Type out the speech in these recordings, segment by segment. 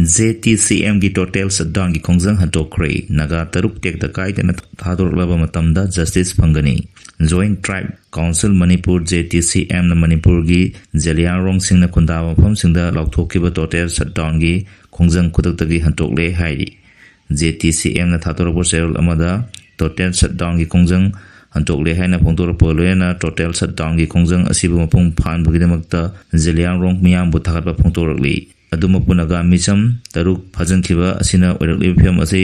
JTCM की total shutdown की खोंजंग हंटोक्रे नागा तरुक टेक दकाई तेना थादोरलबा मतमदा जस्टिस फंगनी joint tribe council Manipur JTCM न मणिपुर की जलियांगरोंग सिंह खुंदा मफम सिंह लौथोकिबा टोटल शटडाउन की खोंजंग खुदकतगी हंटोकले हाइरी JTCM न थादोरबो सेरल अमदा टोटल शटडाउन की खोंजंग हंटोकले हाइना फोंदोरपो लोयना टोटल शटडाउन की खोंजंग असिबु मपुंग फानबगिदमक्ता जलियांगरोंग मियाम बुथागतबा फोंदोरकली अदुमपुनगा मिचम तरुक फजनखिबा असिना ओइरकलिबा फिल्म असे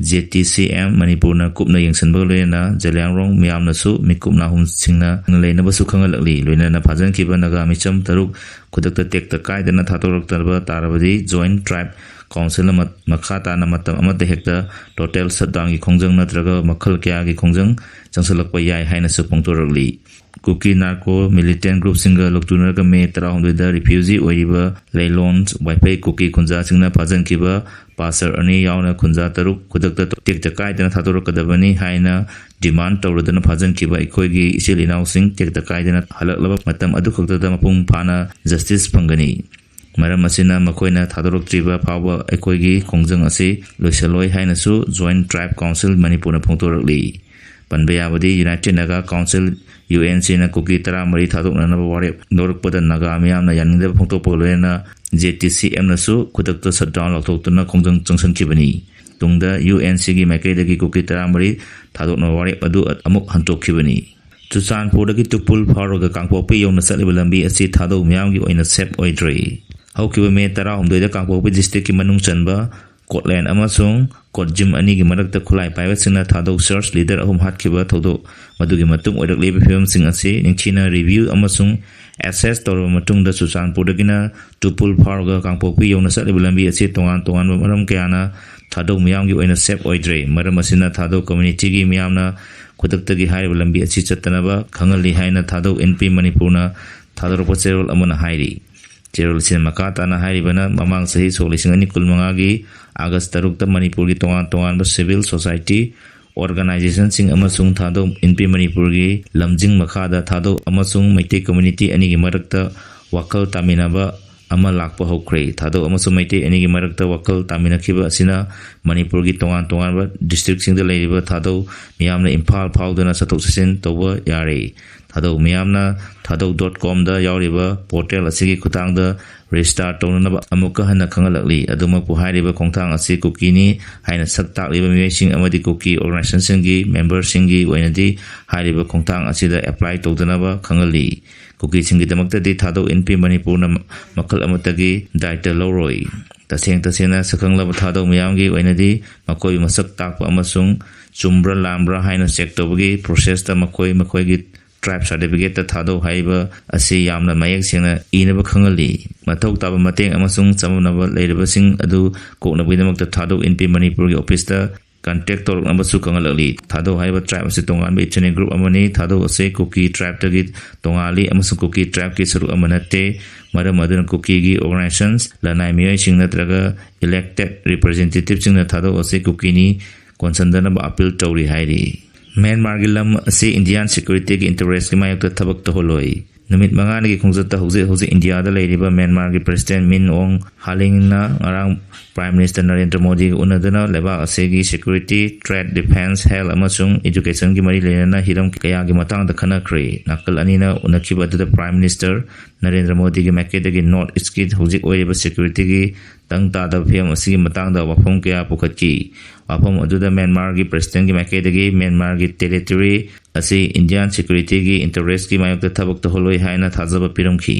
JTCM मणिपुरना कुपना यंगसनबा लोयना जलियांगरोंग मियामनसु मिकुपना हुम सिंगना लेनबसु खंगलकली लोयना फजनखिबा नगा मिचम तरुक खुदकता टेकता कायदना थातोरक्तबा तारबदी जॉइंट ट्राइब काउंसिल मखा ताना मतम अमत हेक्ता टोटल शटडाउन की खोंजंग नत्रगा मखल क्या की खोंजंग चंसलकपा याय हाइनसु पोंगतोरकली कुकी नार्को मिलिटेंट ग्रुप सिंगा लोकतुनरगा मे 13 रिफ्यूजी ओइरिबा लेलोन वाइफाई कुकी खुंजा सिंगना फजनखिबा पासर अनि यावना खुंजा तरुक खुदकता टेकता कायदना थातोरकदबनी हाइना डिमांड तौरदना फजनखिबा इखोइगी इसिल इनाउसिंग टेकता कायदना हलकलबा मतम अदुखक्तदा मपुंग फाना जस्टिस फंगनी मरम असिना मखोइना थादोरक्त्रिबा फावबा अखोइगी खोंजंग असे लोइसलोय हाइनसु जॉइंट ट्राइब काउंसिल मणिपुरना फोंदोरकली पनबयाबदी यूनाइटेड नागा काउंसिल UNC ना कुकी 13 थादोकननबा वारेप नोरकपदा नागा मियामना यानिंगदबा फोंदोकपा लोयना JTCM नसु खुदकता शटडाउन लौथोक्तुना खोंजंग चंसनखिबनी तुंगदा UNC की माइकैदगी कुकी 13 थादोकना वारेप अदु अमुक हंतोखिबनी चुचानपुरदगी तुपुल फारोगा कांगपोपी यौना चलिबा लंबी असि थादोक मियामगी ओइना सेप ओइद्रे हौकिबा मे 13 दा कांगपोपी डिस्ट्रिक्ट की मनुंग चनबा कोटलैंड अमसुंग कोटजिम अनि की मरकता खुलाई पाइबसिंगना थादोक सर्च लीडर अहुम हातखिबा थौदो मदुगी मतुंग ओइरकलेबा फिल्मसिंग असे निंगथिना रिव्यू अमसुंग एसेस तौरबा मतुंगदा सुचानपुरदगिना टुपुल फारोगा कांगपोपी यौना चलिबा लंबी असे तोंगान मरम कयाना थादोक मियामगी ओइना सेप ओइद्रे मरम असिना थादोक कम्युनिटी की मियामना खुदकतगी हारिबा लंबी असी चत्तनबा खंगली हाइना थादोक NP मणिपुरना थादोरपा चेरोल अमना हाइरी चेरोल सिन मका ताना हाइरिबना ममांग सही 2015 की अगस्त 3 मणिपुर की तोंगान सिविल सोसाइटी ऑर्गेनाइजेशन सिंग अमसुंग थादोक NP मणिपुर की लमजिंग मखादा थादोक अमसुंग मैते कम्युनिटी अनि की मरकता वकल तामिनाबा अमा लाकपा होख्रे थादोक अमसुंग मैते अनि की मरकता वकल तामिनाखिबा असिना मणिपुर की तोंगान डिस्ट्रिक्ट सिंग लेरिबा थादोक मियामना इम्फाल फाउदना सतोक ससिन तौबा यारे थादोक मियामना थादोक.com दा यावरिबा पोर्टल असिगी खुतांगदा रजिस्टर तौननबा अमुका हन्ना खंगलकली अदुमकपु हारिबा खोंथांग असी कुकीनी हाइना सक्ताकलिबा मियसिंग अमदि कुकी ऑर्गेनाइजेशन सिंगी मेंबर सिंगी ओइनदि हारिबा खोंथांग असिदा अप्लाई तौदनबा खंगली कुकी सिंगी दमक्तदि थादोक NP मणिपुरना मखल अमतगी दायित्व लौरोई तसेंना सखंगलबा थादोक मियामगी ओइनदि मखोइ मसक ताकपा अमसुंग चुम्ब्रा लाम्ब्रा हाइना चेक तौबगी प्रोसेसता मखोइगी ट्राइब सर्टिफिकेट थादो हाइबा असे यामना मयक सेंगना इनबा खंगली मथौ ताबा मतेंग अमसुंग चमनबा लेरबसिंग अदु कोकनबगिदमक्ता थादो NP मणिपुर की ऑफिस ता कांटेक्ट तौरनबसु खंगलकली थादो हाइबा ट्राइब असे तोंगानबा इचने ग्रुप अमनी थादो असे कुकी ट्राइब तगी तोंगाली अमसुंग कुकी ट्राइब की सरुक अमनते मरम अदुन कुकी की ऑर्गेनाइजेशंस लनाय मियसिंग नत्रगा इलेक्टेड रिप्रेजेंटेटिव सिंगना थादो असे कुकीनी कोनसंदनबा अपील तौरी हाइरी म्यांमार की लम असे इंडियन सिक्योरिटी की इंटरेस्ट की मायक थबक तहोलोई नुमित मंगान की खोंजत हौजे इंडिया दा लेरिबा म्यांमार की प्रेसिडेंट मिन ओंग हालिंगना अरांग प्राइम मिनिस्टर नरेंद्र मोदी उनदना लेबा असे की सिक्योरिटी ट्रेड डिफेंस हेल्थ अमसुंग एजुकेशन की मरी लेना हिरम कया की मतंग द खनख्रे नकल अनिना उनखिबा द प्राइम मिनिस्टर नरेंद्र मोदी की मैकेट की नॉर्थ ईस्ट की हौजे ओइबा सिक्योरिटी की तंग तादा फियम असी मतंग द वफम कया पुखतकी वाफम अदुदा म्यांमार की प्रेसिडेंट की मैकेट की म्यांमार की टेरिटरी असी इंडियन सिक्योरिटी की इंटरेस्ट की मायक थबक तहोलोई हाइना थाजबा पिरमखी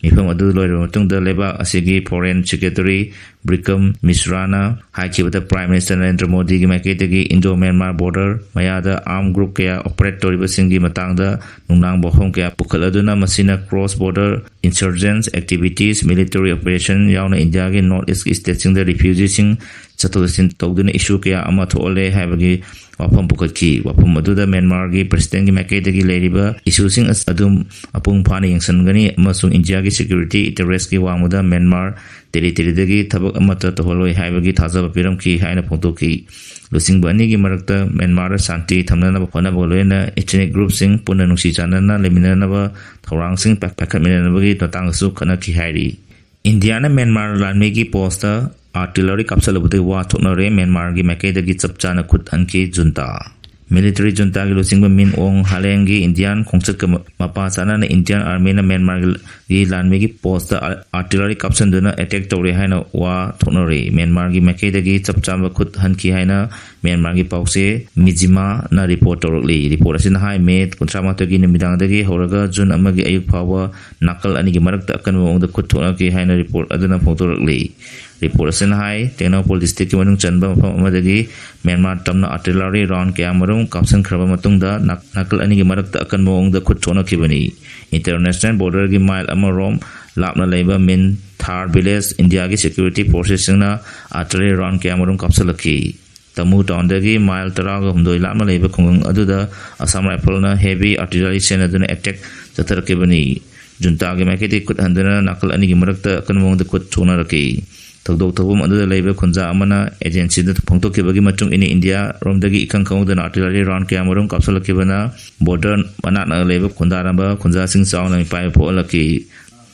मिफम अदु लोइर मतुंगदा लेबा असिगी फॉरेन सेक्रेटरी ब्रिकम मिश्राना हाइखिबदा प्राइम मिनिस्टर नरेंद्र मोदी की मैकेटगी इंडो म्यांमार बॉर्डर मयादा आर्म ग्रुप कया ऑपरेट तौरिबसिंगी मतंगदा नुंगनांग बफम कया पुखलदुना मसिना cross border insurgency activities military operation यावना इंडिया की नॉर्थ ईस्ट स्टेट्सिंग द रिफ्यूजी सिंग चतुरसिन तौदुना इशू कया अमा थोले हाइबगी वाफम पुखतकी वाफम अदुदा म्यांमार की प्रेसिडेंट की मैकेटगी लेरिबा इशूसिंग अदुम अपुंग फाना यंगसनगनी अमसुंग इंडिया की सिक्योरिटी इंटरेस्ट की वांगमुदा म्यांमार टेरिटरीदगी थबक अमत तहोलोई हाइबगी थाजबा पिरमखी हाइना फोंदोकी लुसिंग बनी की मरकता म्यांमार शांति थमननबा होनबा लोयना एथनिक ग्रुप सिंग पुनः नुंसी चानना लेमिननबा थौरांग सिंग पाखमिननबगी ततांगसु खनखी हाइरी India na Myanmar lanmi ki posta artillery kapsalabute wa thoknare Myanmar gi makai da gi chapchana khut anki junta military junta gi losingba min ong halengi Indian khongchak ka mapa chana na Indian army na Myanmar gi lanmi gi posta artillery kapsanduna attack tore haina wa thoknare Myanmar gi makai da gi chapchama khut hanki haina Myanmar gi pause Mijima na report torokli report asin hai me kontrama to gi nimidang da gi horaga jun amagi ayuk phawa nakal ani gi marak ta kan ong da khut thona ki haina report aduna photorokli report asin hai Tenapol district ki manung chanba mafam amadagi Myanmar tamna artillery round kya marung Kapsankhre matungda nakal ani gi marak ta kan ong da khut thona ki bani international border gi mile amarom lapna leiba min Thar village India gi security forces na artillery round kya marung kapsalaki Tamu town dagi mile taraga humdoi lapna leiba khongang aduda Assam rifle na heavy artillery sen aduna attack chatar ki bani junta gi maketi khut handana nakal ani gi marak ta kan ong da khut thona raki Tagdok Tagum under the labor Kunza Amana agency that Ponto Kibagi Matung in India, Romdagi Ikan the artillery round Cameroon, Kapsala Kibana, border Manana labor Kundaramba, Kunza Sing Sound and Pai Polaki.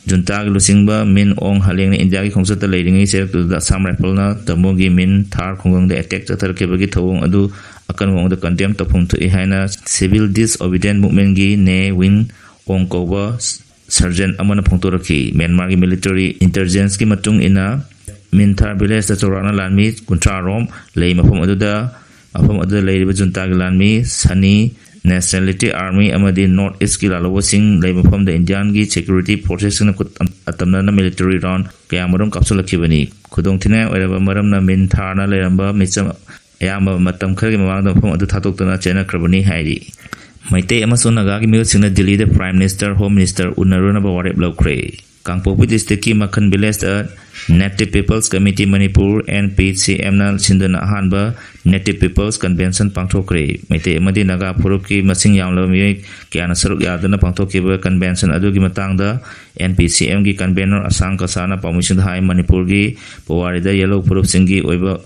Juntag Lusingba, Min Ong Haling India Concert leading said to the Sam Rapolna, the Mogi Min, Tar Kong the attack that Kibagi Tawong Adu, Akan the contempt of Ponto Ihana, civil disobedient movement gi, ne win, Ong Koba, Sergeant Amana Pontoraki, Myanmar military intelligence ki Matung ina. Minthar village da chorana lanmi kuntra rom lei mafam aduda leiba junta gi lanmi Sani nationality army amadi north east ki lalo sing lei mafam da Indian gi security forces na atamna na military round kaya marum kapsula kibani khudong thina oiraba maram na Minthar na leiramba micham ayamba matam khagi mawang da mafam adu thatok tana chena krabani hairi Maitei amaso Naga gi mil singna Delhi the prime minister home minister unaruna ba warep lokre Kangpopi district ki Makhan village da Native Peoples Committee Manipur NPCM na sinduna ahanba Native Peoples Convention pangthokre Maitei amadi Naga Phurup ki masing yamla mi kya na saruk yadana pangthokiba convention adugi matangda NPCM gi convener Asang Kasana permission hai Manipur gi Powari da yellow Phurup singi oiba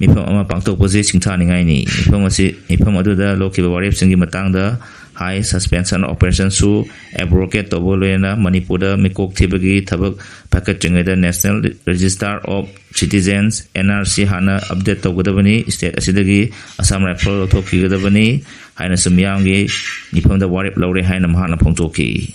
mifam ama pangthokposi singthani ngai ni mifam aduda lokiba warep singi matangda high suspension operation su abrogate tobolena Manipur mikok thibagi thabak packaging the National Register of Citizens NRC hana update togodabani state asidagi Assam rifle thoki godabani haina sumyang gi nifam da warip lawre haina mahana phongtoki